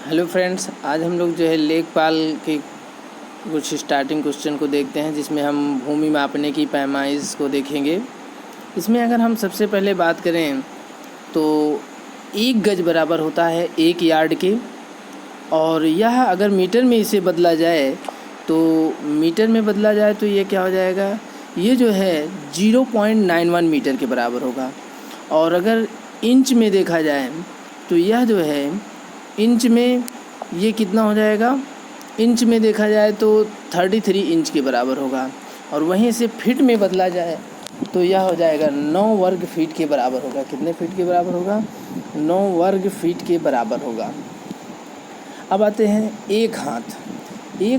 Hello friends, आज हम लोग जो है लेखपाल के कुछ स्टार्टिंग क्वेश्चन को देखते हैं, जिसमें हम भूमि मापने की पैमाइश को देखेंगे। इसमें अगर हम सबसे पहले बात करें तो 1 गज बराबर होता है 1 यार्ड के, और यह अगर मीटर में इसे बदला जाए तो ये क्या हो जाएगा, ये जो है 0.91 मीटर के बराबर होगा। और अगर इंच में देखा जाए तो यह जो है इंच में ये कितना हो जाएगा, इंच में देखा जाए तो 33 इंच के बराबर होगा। और वहीं से फिट में बदला जाए तो यह हो जाएगा 9 वर्ग फीट के बराबर होगा। कितने फीट के बराबर होगा? 9 वर्ग फीट के बराबर होगा। अब आते हैं एक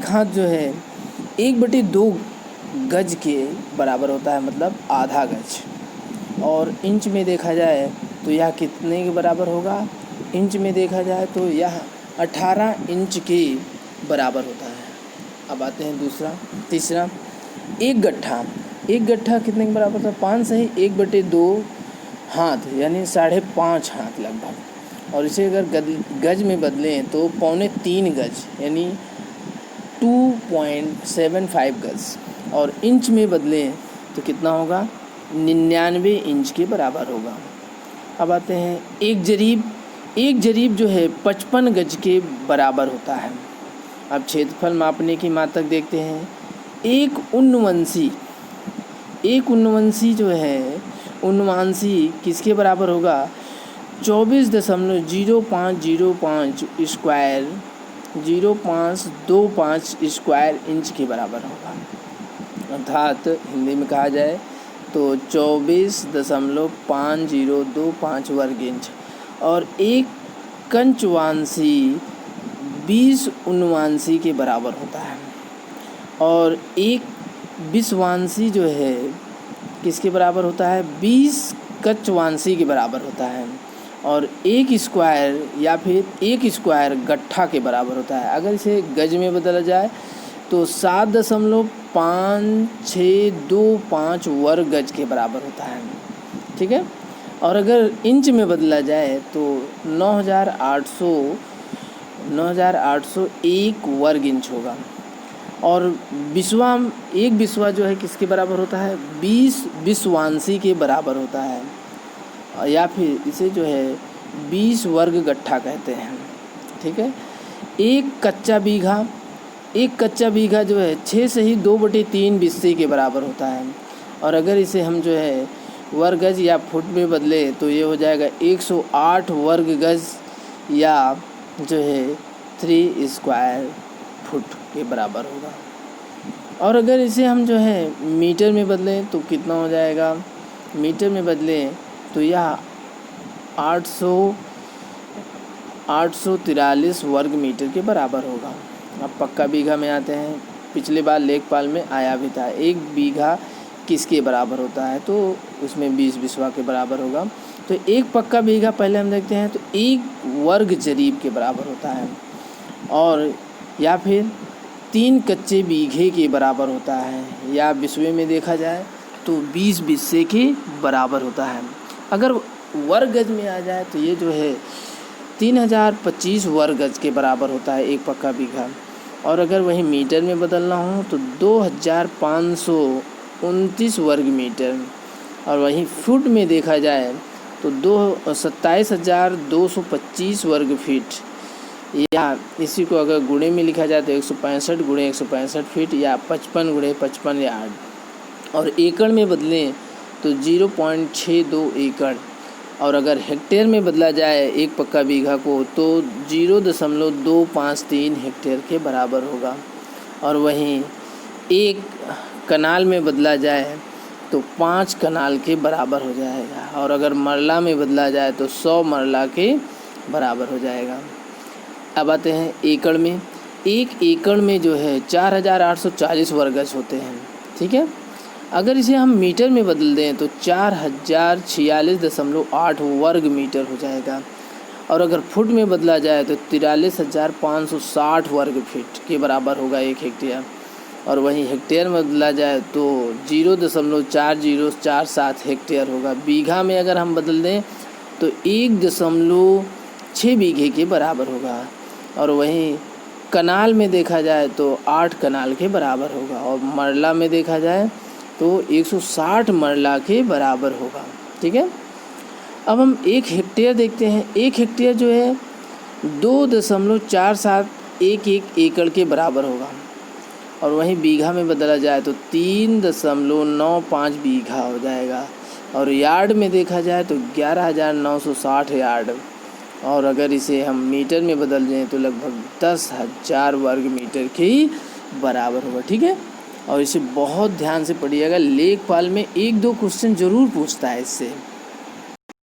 हाथ जो है 1/2 गज के बराबर होता है, मतलब आधा गज। और इंच में देखा जाए तो यह कितने के बराबर होगा? इंच में देखा जाए तो यह 18 इंच के बराबर होता है। अब आते हैं तीसरा, एक गट्ठा कितने के बराबर होता है? 5 सही 1/2 हाथ, यानी 5.5 हाथ लगभग। और इसे अगर गज में बदलें तो 3.25 गज, यानी 2.75 गज। और इंच में बदलें तो कितना होगा? 99 इंच के बराबर होगा। अब आते हैं एक जरीब जो है 55 गज के बराबर होता है। अब क्षेत्रफल मापने की मात्रक देखते हैं। एक उन्नवंशी जो है, उन्नवांशी किसके बराबर होगा? 24.0505 स्क्वायर 0525 स्क्वायर इंच के बराबर होगा। अर्थात हिंदी में कहा जाए तो 24.5025 वर्ग इंच। और एक कंचवांशी 20 उन्नवांशी के बराबर होता है। और एक बिसवांशी जो है किसके बराबर होता है? 20 कचवांशी के बराबर होता है। और एक स्क्वायर गट्ठा के बराबर होता है। अगर इसे गज में बदला जाए तो 7.5625 वर्ग गज के बराबर होता है। ठीक है। और अगर इंच में बदला जाए तो 9,801 वर्ग इंच होगा। और एक बिस्वा जो है किसके बराबर होता है? 20 बिसवांशी के बराबर होता है, या फिर इसे जो है 20 वर्ग गट्ठा कहते हैं। ठीक है। एक कच्चा बीघा जो है 6 से ही 2/3 बिस्से के बराबर होता है। और अगर इसे हम जो है वर्ग गज या फुट में बदले तो ये हो जाएगा 108 वर्ग गज, या जो है 3 स्क्वायर फुट के बराबर होगा। और अगर इसे हम जो है मीटर में बदलें तो कितना हो जाएगा? मीटर में बदलें तो यह 843 वर्ग मीटर के बराबर होगा। अब पक्का बीघा में आते हैं। पिछले बार लेखपाल में आया भी था, 1 बीघा किसके बराबर होता है? तो उसमें 20 बिस्वा के बराबर होगा। तो एक पक्का बीघा पहले हम देखते हैं तो 1 वर्ग जरीब के बराबर होता है। और या फिर 3 कच्चे बीघे के बराबर होता है, या बिस्वे में देखा जाए तो 20 बिस्से के बराबर होता है। अगर वर्ग गज में आ जाए तो ये जो है 3025 वर्ग गज के बराबर होता है एक पक्का बीघा। और अगर वही मीटर में बदलना हो तो 2529 वर्ग मीटर। और वहीं फुट में देखा जाए तो 27,225 वर्ग फीट, या इसी को अगर गुणे में लिखा जाए तो 165 × 165 फीट, या 55 × 55 यार्ड। और एकड़ में बदलें तो 0.62 एकड़। और अगर हेक्टेयर में बदला जाए एक पक्का बीघा को तो 0.253 हेक्टेयर के बराबर होगा। और वहीं एक कनाल में बदला जाए तो 5 कनाल के बराबर हो जाएगा। और अगर मरला में बदला जाए तो 100 मरला के बराबर हो जाएगा। अब आते हैं एकड़ में। एक एकड़ में जो है 4840 वर्ग गज होते हैं। ठीक है। अगर इसे हम मीटर में बदल दें तो 4046.8 वर्ग मीटर हो जाएगा। और अगर फुट में बदला जाए तो 43,560 वर्ग फीट के बराबर होगा 1 हेक्टेयर। और वहीं हेक्टेयर में बदला जाए तो 0.4047 हेक्टेयर होगा। बीघा में अगर हम बदल दें तो 1.6 बीघे के बराबर होगा। और वहीं कनाल में देखा जाए तो 8 कनाल के बराबर होगा, और मरला में देखा जाए तो 160 मरला के बराबर होगा। ठीक है, अब हम 1 हेक्टेयर देखते हैं। 1 हेक्टेयर जो है 2.4711 एकड़ के बराबर होगा, और वहीं बीघा में बदला जाए तो 3.95 बीघा हो जाएगा, और यार्ड में देखा जाए तो 11,960 यार्ड, और अगर इसे हम मीटर में बदल दें तो लगभग 10,000 वर्ग मीटर के ही बराबर होगा। ठीक है, और इसे बहुत ध्यान से पढ़िएगा, लेखपाल में 1-2 क्वेश्चन ज़रूर पूछता है इससे।